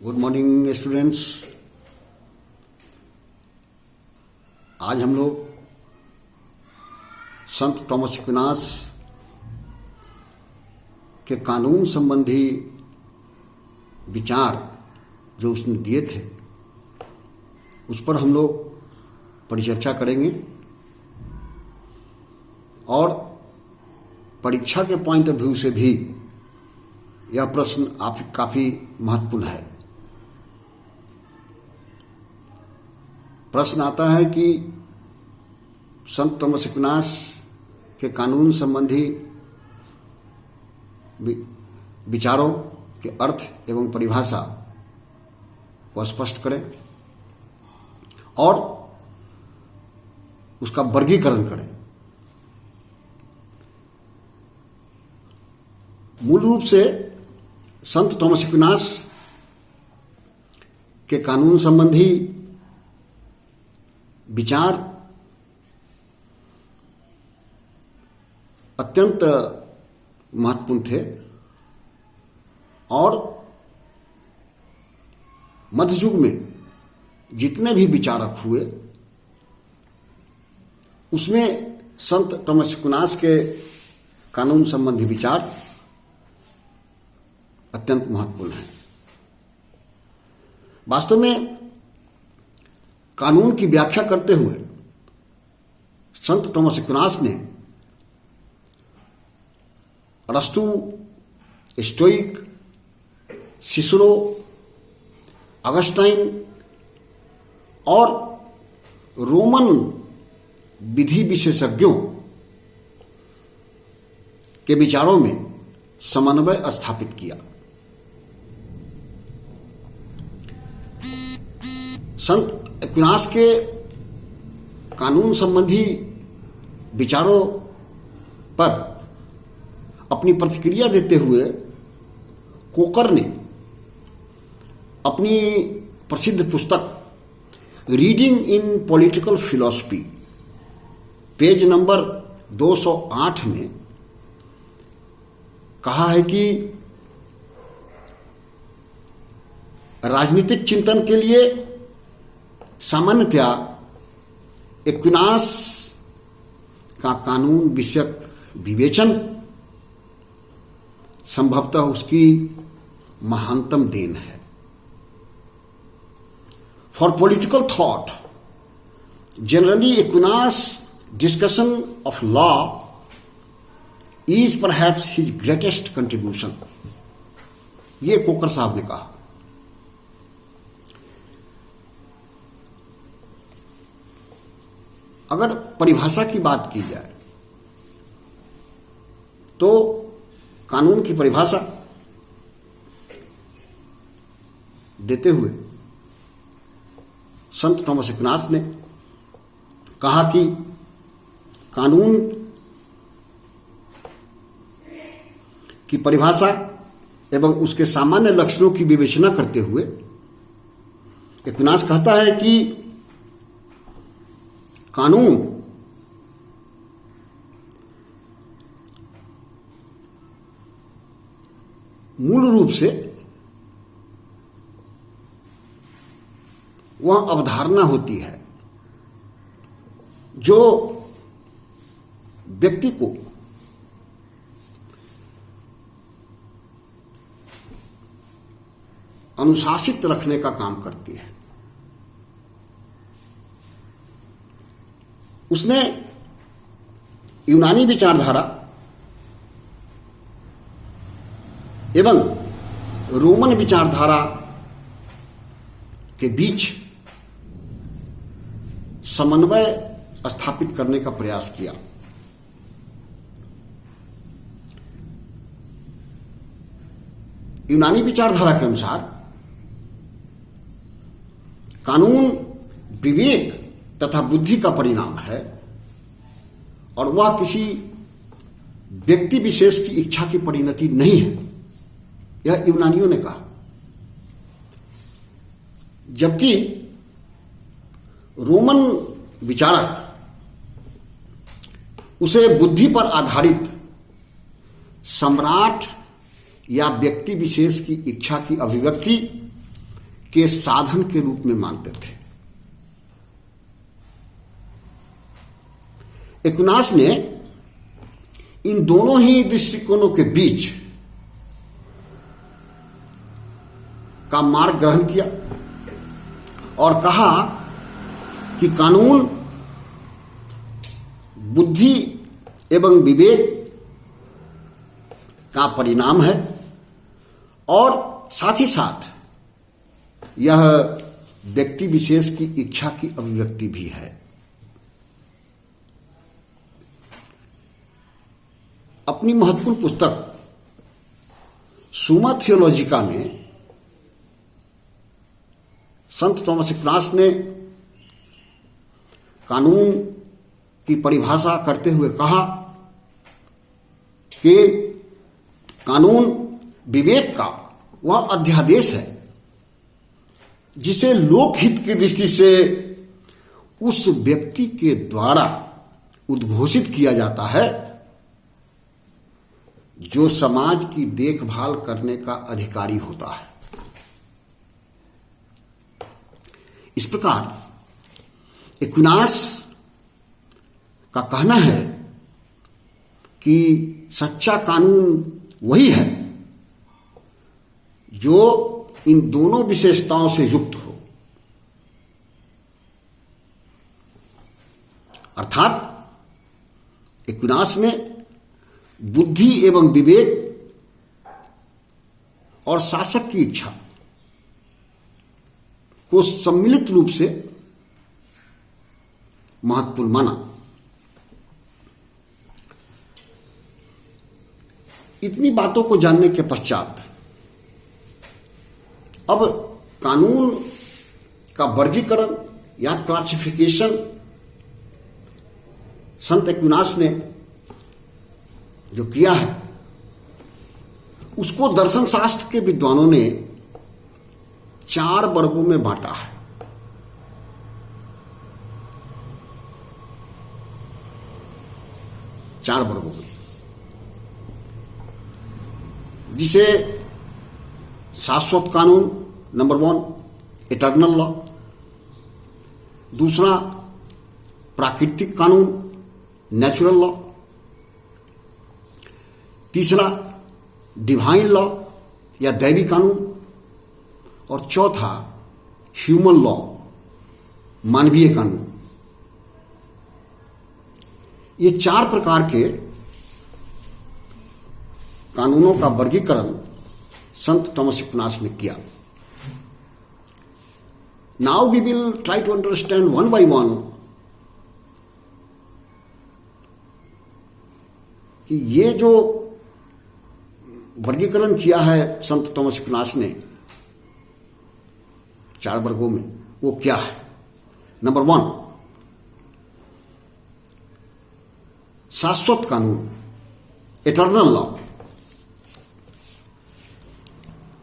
Good morning students. आज हम लोग संत थॉमस एक्विनास के कानून संबंधी विचार जो उसने दिए थे उस पर हम लोग परिचर्चा करेंगे और परीक्षा के पॉइंट ऑफ व्यू से भी यह प्रश्न काफी महत्वपूर्ण है। प्रश्न आता है कि संत थॉमस एक्विनास के कानून संबंधी विचारों के अर्थ एवं परिभाषा को स्पष्ट करें और उसका वर्गीकरण करें। मूल रूप से संत थॉमस एक्विनास के कानून संबंधी विचार अत्यंत महत्वपूर्ण थे और मध्य युग में जितने भी विचारक हुए उसमें संत थॉमस एक्विनास के कानून संबंधी विचार अत्यंत महत्वपूर्ण है। वास्तव में कानून की व्याख्या करते हुए संत थॉमस एक्विनास ने अरस्तु, स्टोइक, सिसरो, अगस्टाइन और रोमन विधि विशेषज्ञों के विचारों में समन्वय स्थापित किया। संत एक्विनास के कानून संबंधी विचारों पर अपनी प्रतिक्रिया देते हुए कोकर ने अपनी प्रसिद्ध पुस्तक reading in political philosophy page number 208 में कहा है कि राजनीतिक चिंतन के लिए सामान्यतया एक्विनास का कानून विषयक विवेचन संभवतः उसकी महानतम देन है। For political thought generally Aquinas discussion of law is perhaps his greatest contribution. ये कोकर साहब ने कहा। अगर परिभाषा की बात की जाए तो कानून की परिभाषा देते हुए संत थॉमस एक्विनास ने कहा कि कानून की परिभाषा एवं उसके सामान्य लक्षणों की विवेचना करते हुए एक्विनास कहता है कि कानून मूल रूप से वह अवधारणा होती है जो व्यक्ति को अनुशासित रखने का काम करती है। उसने यूनानी विचारधारा एवं रोमन विचारधारा के बीच समन्वय स्थापित करने का प्रयास किया। यूनानी विचारधारा के अनुसार कानून विवेक तथा बुद्धि का परिणाम है और वह किसी व्यक्ति विशेष की इच्छा की परिणति नहीं है। यह यूनानियों ने कहा। जबकि रोमन विचारक उसे बुद्धि पर आधारित सम्राट या व्यक्ति विशेष की इच्छा की अभिव्यक्ति के साधन के रूप में मानते थे। एक्विनास ने इन दोनों ही दृष्टिकोणों के बीच का मार्ग ग्रहण किया और कहा कि कानून बुद्धि एवं विवेक का परिणाम है और साथ ही साथ यह व्यक्ति विशेष की इच्छा की अभिव्यक्ति भी है। अपनी महत्वपूर्ण पुस्तक सुमा थियोलॉजिका में संत थॉमस एक्विनास ने कानून की परिभाषा करते हुए कहा कि कानून विवेक का वह अध्यादेश है जिसे लोकहित की दृष्टि से उस व्यक्ति के द्वारा उद्घोषित किया जाता है जो समाज की देखभाल करने का अधिकारी होता है। इस प्रकार एक्विनास का कहना है कि सच्चा कानून वही है जो इन दोनों विशेषताओं से युक्त हो, अर्थात एक्विनास ने बुद्धि एवं विवेक और शासक की इच्छा को सम्मिलित रूप से महत्वपूर्ण माना। इतनी बातों को जानने के पश्चात अब कानून का वर्गीकरण या क्लासिफिकेशन संत एक्विनास ने जो किया है उसको दर्शन शास्त्र के विद्वानों ने 4 वर्गों में बांटा है। चार वर्गों में, जिसे शाश्वत कानून नंबर 1 इटर्नल लॉ, दूसरा प्राकृतिक कानून नेचुरल लॉ, तीसरा डिवाइन लॉ या दैवी कानून, और चौथा ह्यूमन लॉ मानवीय कानून। ये 4 प्रकार के कानूनों का वर्गीकरण संत थॉमस एक्विनास ने किया। Now we will try to understand one by one कि ये जो वर्गीकरण किया है संत थॉमस एक्विनास ने 4 वर्गों में, वो क्या है। नंबर 1 शाश्वत कानून, इटर्नल लॉ।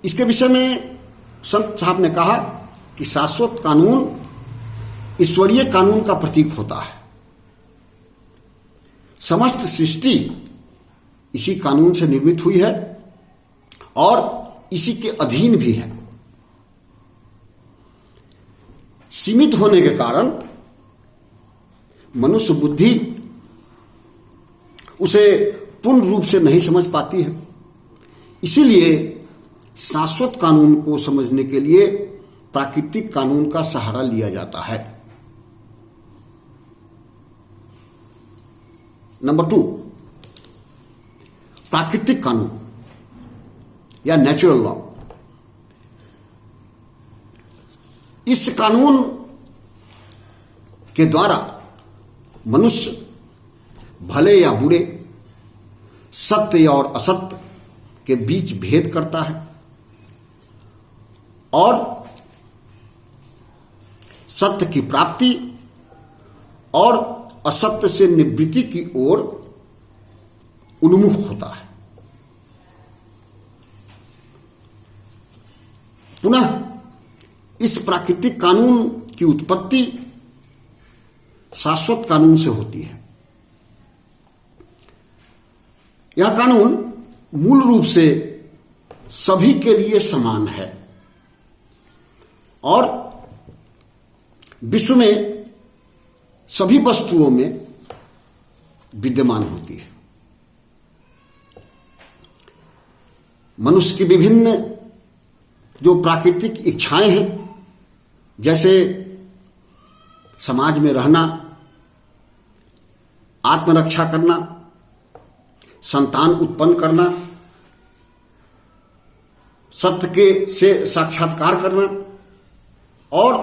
इसके विषय में संत साहब ने कहा कि शाश्वत कानून ईश्वरीय कानून का प्रतीक होता है। समस्त सृष्टि इसी कानून से निर्मित हुई है और इसी के अधीन भी है। सीमित होने के कारण मनुष्य बुद्धि उसे पूर्ण रूप से नहीं समझ पाती है। इसीलिए शाश्वत कानून को समझने के लिए प्राकृतिक कानून का सहारा लिया जाता है। नंबर 2 प्राकृतिक कानून या नेचुरल लॉ। इस कानून के द्वारा मनुष्य भले या बुरे, सत्य और असत्य के बीच भेद करता है और सत्य की प्राप्ति और असत्य से निवृत्ति की ओर उन्मुख होता है। पुनः इस प्राकृतिक कानून की उत्पत्ति शाश्वत कानून से होती है। यह कानून मूल रूप से सभी के लिए समान है और विश्व में सभी वस्तुओं में विद्यमान होती है। मनुष्य की विभिन्न जो प्राकृतिक इच्छाएं हैं, जैसे समाज में रहना, आत्मरक्षा करना, संतान उत्पन्न करना, सत्य के से साक्षात्कार करना और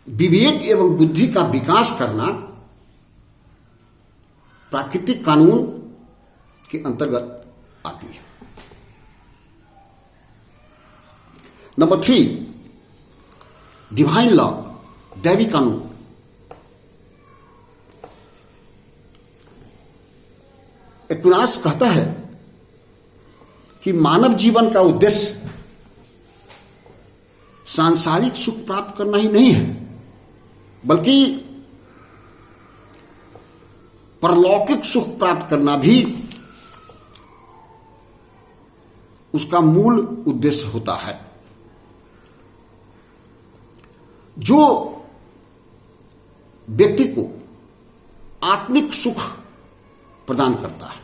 विवेक एवं बुद्धि का विकास करना प्राकृतिक कानून के अंतर्गत आती है। नंबर 3, डिवाइन लॉ, दैवी कानून। एक्विनास कहता है कि मानव जीवन का उद्देश्य सांसारिक सुख प्राप्त करना ही नहीं है, बल्कि परलौकिक सुख प्राप्त करना भी उसका मूल उद्देश्य होता है। जो व्यक्ति को आत्मिक सुख प्रदान करता है,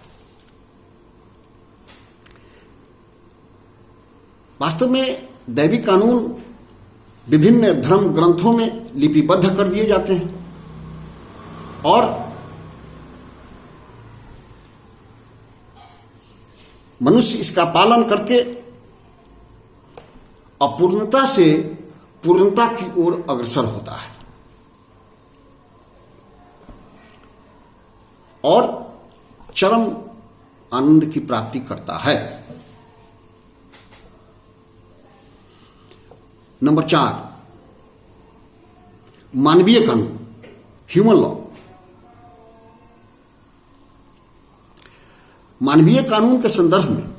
वास्तव में दैवी कानून विभिन्न धर्म ग्रंथों में लिपिबद्ध कर दिए जाते हैं और मनुष्य इसका पालन करके अपूर्णता से पूर्णता की ओर अग्रसर होता है और चरम आनंद की प्राप्ति करता है। नंबर 4, मानवीय कानून, ह्यूमन लॉ। मानवीय कानून के संदर्भ में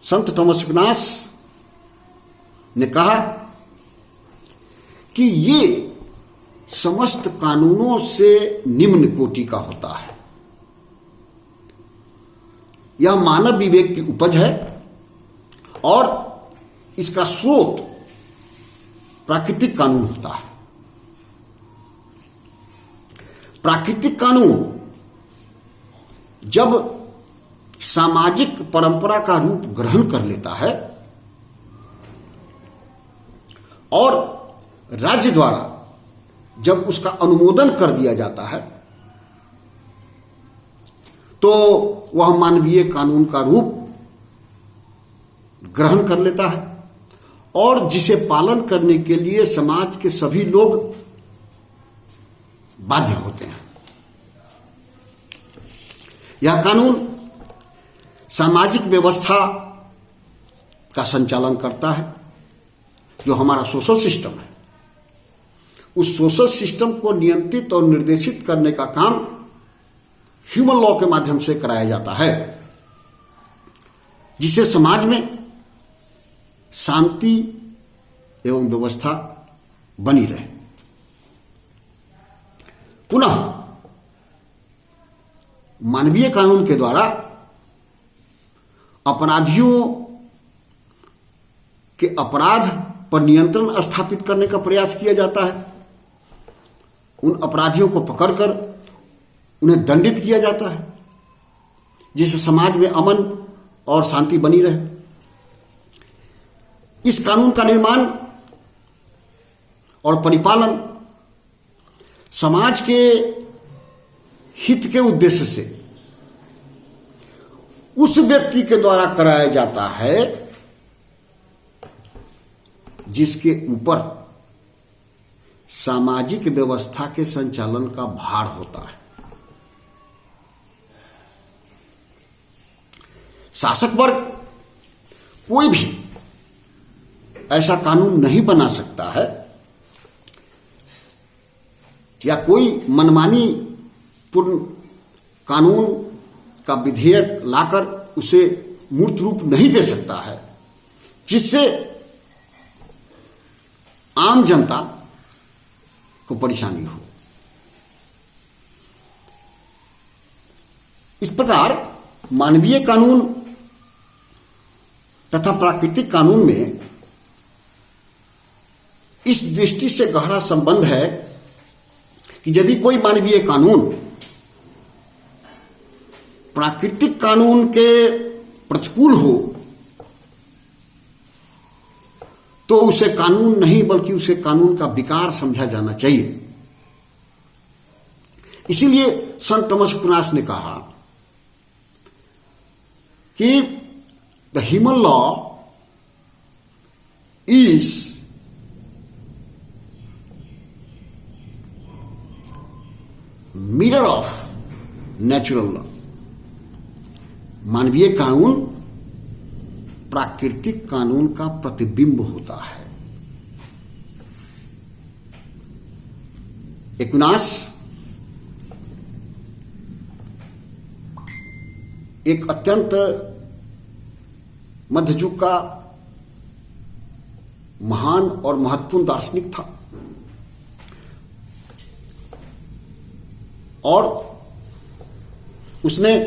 संत थॉमस एक्विनास ने कहा कि ये समस्त कानूनों से निम्न कोटि का होता है। यह मानव विवेक की उपज है और इसका स्रोत प्राकृतिक कानून होता है। प्राकृतिक कानून जब सामाजिक परंपरा का रूप ग्रहण कर लेता है और राज्य द्वारा जब उसका अनुमोदन कर दिया जाता है, तो वह मानवीय कानून का रूप ग्रहण कर लेता है और जिसे पालन करने के लिए समाज के सभी लोग बाध्य होते हैं। यह कानून सामाजिक व्यवस्था का संचालन करता है। जो हमारा सोशल सिस्टम है, उस सोशल सिस्टम को नियंत्रित और निर्देशित करने का काम ह्यूमन लॉ के माध्यम से कराया जाता है, जिससे समाज में शांति एवं व्यवस्था बनी रहे। पुनः मानवीय कानून के द्वारा अपराधियों के अपराध पर नियंत्रण स्थापित करने का प्रयास किया जाता है। उन अपराधियों को पकड़कर उन्हें दंडित किया जाता है, जिससे समाज में अमन और शांति बनी रहे। इस कानून का निर्माण और परिपालन समाज के हित के उद्देश्य से उस व्यक्ति के द्वारा कराया जाता है जिसके ऊपर सामाजिक व्यवस्था के संचालन का भार होता है। शासक वर्ग कोई भी ऐसा कानून नहीं बना सकता है या कोई मनमानी पूर्ण कानून का विधेयक लाकर उसे मूर्त रूप नहीं दे सकता है, जिससे आम जनता को परेशानी हो। इस प्रकार मानवीय कानून तथा प्राकृतिक कानून में इस दृष्टि से गहरा संबंध है कि यदि कोई मानवीय कानून प्राकृतिक कानून के प्रतिकूल हो तो उसे कानून नहीं बल्कि उसे कानून का विकार समझा जाना चाहिए। इसीलिए संत थॉमस एक्विनास ने कहा कि the human law is mirror of natural law. मानवीय कानून प्राकृतिक कानून का प्रतिबिंब होता है। एक्विनास एक अत्यंत मध्ययुग का महान और महत्वपूर्ण दार्शनिक था और उसने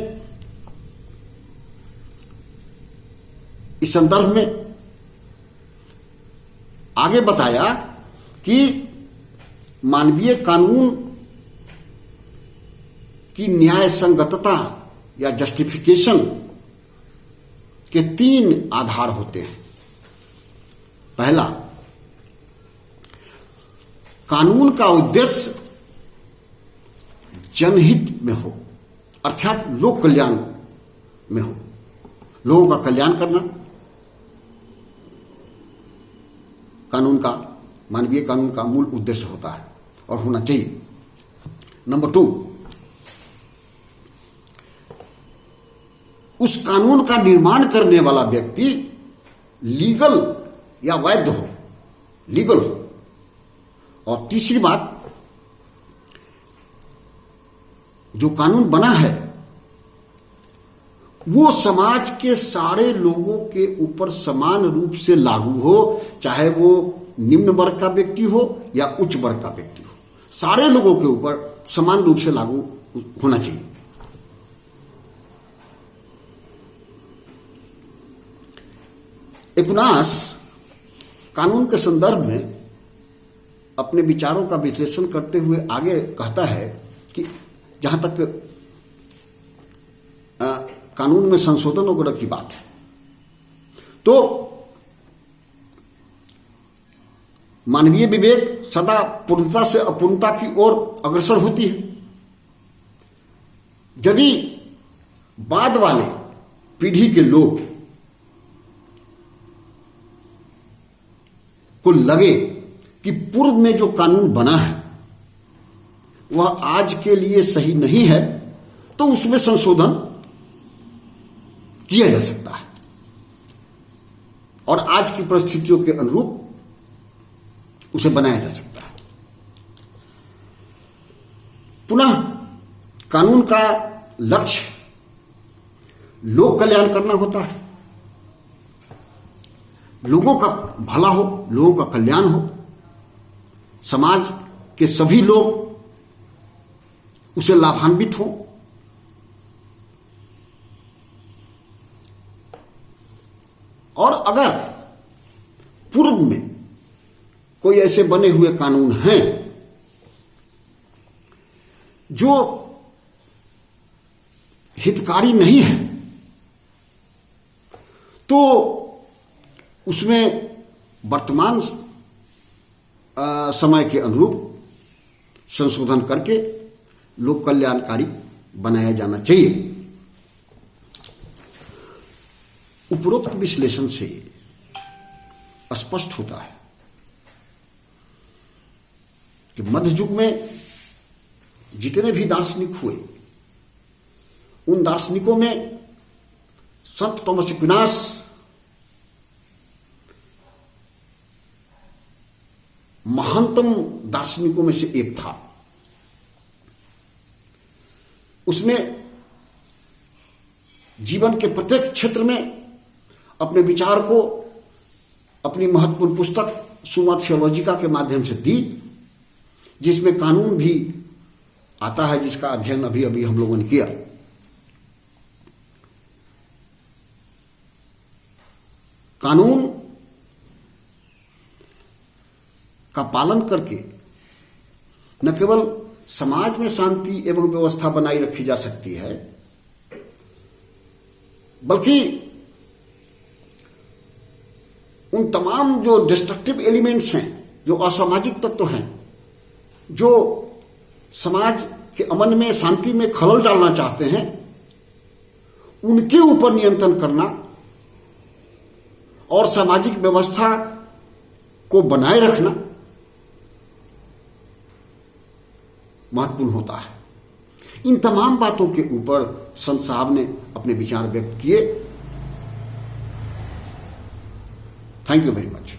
इस संदर्भ में आगे बताया कि मानवीय कानून की न्याय संगतता या जस्टिफिकेशन के 3 आधार होते हैं। पहला, कानून का उद्देश्य जनहित में हो, अर्थात लोक कल्याण में हो, लोगों का कल्याण करना कानून का, मानवीय कानून का मूल उद्देश्य होता है और होना चाहिए। नंबर 2, उस कानून का निर्माण करने वाला व्यक्ति लीगल या वैध हो, लीगल हो। और तीसरी बात, जो कानून बना है वो समाज के सारे लोगों के ऊपर समान रूप से लागू हो, चाहे वो निम्न वर्ग का व्यक्ति हो या उच्च वर्ग का व्यक्ति हो, सारे लोगों के ऊपर समान रूप से लागू होना चाहिए। एक्विनास कानून के संदर्भ में अपने विचारों का विश्लेषण करते हुए आगे कहता है कि जहां तक कानून में संशोधन वगैरह की बात है तो मानवीय विवेक सदा पूर्णता से अपूर्णता की ओर अग्रसर होती है। यदि बाद वाले पीढ़ी के लोग को लगे कि पूर्व में जो कानून बना है वह आज के लिए सही नहीं है तो उसमें संशोधन किया जा सकता है और आज की परिस्थितियों के अनुरूप उसे बनाया जा सकता है। पुनः कानून का लक्ष्य लोक कल्याण करना होता है, लोगों का भला हो, लोगों का कल्याण हो, समाज के सभी लोग उसे लाभान्वित हो। और अगर पूर्व में कोई ऐसे बने हुए कानून हैं जो हितकारी नहीं है तो उसमें वर्तमान समय के अनुरूप संशोधन करके लोक कल्याणकारी बनाया जाना चाहिए। उपरोक्त विश्लेषण से स्पष्ट होता है कि मध्य युग में जितने भी दार्शनिक हुए उन दार्शनिकों में संत थॉमस एक्विनास महानतम दार्शनिकों में से एक था। उसने जीवन के प्रत्येक क्षेत्र में अपने विचार को अपनी महत्वपूर्ण पुस्तक सुमा थियोलॉजिका के माध्यम से दी, जिसमें कानून भी आता है, जिसका अध्ययन अभी अभी हम लोगों ने किया। कानून का पालन करके न केवल समाज में शांति एवं व्यवस्था बनाई रखी जा सकती है, बल्कि उन तमाम जो डिस्ट्रक्टिव एलिमेंट्स हैं, जो असामाजिक तत्व हैं, जो समाज के अमन में, शांति में खलल डालना चाहते हैं, उनके ऊपर नियंत्रण करना और सामाजिक व्यवस्था को बनाए रखना महत्वपूर्ण होता है। इन तमाम बातों के ऊपर संत साहब ने अपने विचार व्यक्त किए। Thank you very much.